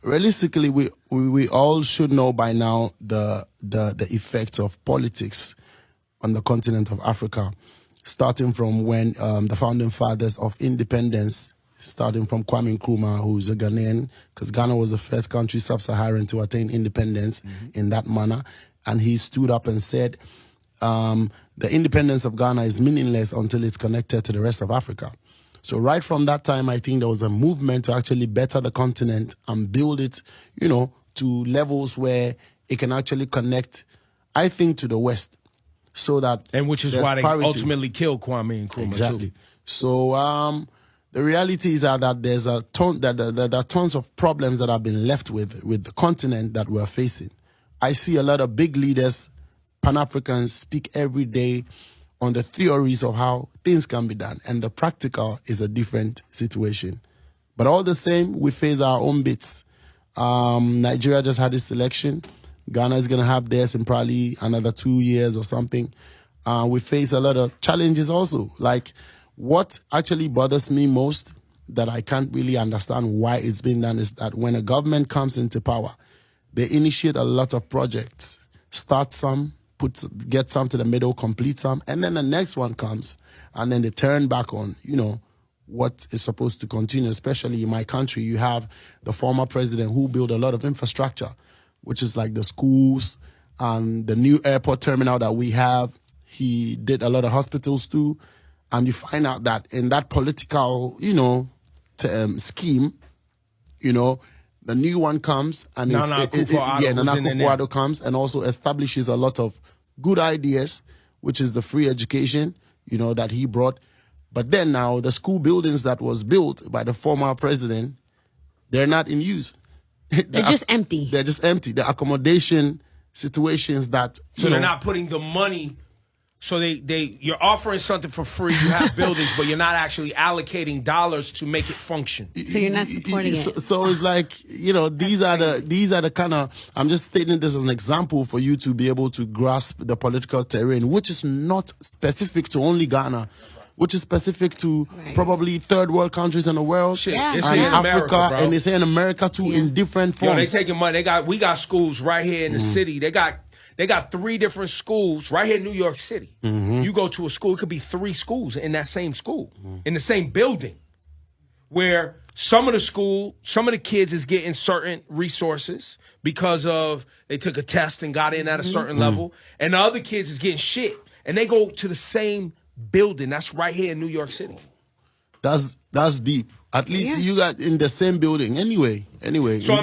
realistically, we all should know by now the effects of politics on the continent of Africa, starting from when the founding fathers of independence, starting from Kwame Nkrumah, who's a Ghanaian, because Ghana was the first country sub-Saharan to attain independence in that manner, and he stood up and said, the independence of Ghana is meaningless until it's connected to the rest of Africa. So right from that time, I think there was a movement to actually better the continent and build it, you know, to levels where it can actually connect, I think, to the West. So that and which is why they ultimately killed Kwame Nkrumah. Exactly. Too. So the reality is that there's a ton that there are tons of problems that have been left with the continent that we're facing. I see a lot of big leaders, Pan-Africans, speak every day on the theories of how things can be done, and the practical is a different situation. But all the same, we face our own bits. Nigeria just had its election. Ghana is going to have theirs in probably another 2 years or something. We face a lot of challenges also. Like, what actually bothers me most, that I can't really understand why it's been done, is that when a government comes into power, they initiate a lot of projects, start some, get some to the middle, complete some, and then the next one comes, and then they turn back on, you know, what is supposed to continue. Especially in my country, you have the former president who built a lot of infrastructure, which is like the schools and the new airport terminal that we have. He did a lot of hospitals too. And you find out that in that political, you know, scheme, you know, the new one comes and Nana Akufo-Addo comes and also establishes a lot of good ideas, which is the free education, you know, that he brought. But then now the school buildings that was built by the former president, they're not in use. They're just empty. They're just empty. The accommodation situations that... So they're not putting the money... So you're offering something for free, you have buildings, but you're not actually allocating dollars to make it function. So you're not supporting it. So it's like, you know, these are the kind of, I'm just stating this as an example for you to be able to grasp the political terrain, which is not specific to only Ghana, which is specific to probably third world countries in the world, Shit, and it's in Africa, America, and it's in America too, in different forms. Yo, they taking money. We got schools right here in the city. They got 3 different schools right here in New York City. You go to a school, it could be 3 schools in that same school, in the same building, where some of the kids is getting certain resources because of they took a test and got in at a certain level, and the other kids is getting shit, and they go to the same building. That's right here in New York City. That's deep. At least you got in the same building. Anyway. So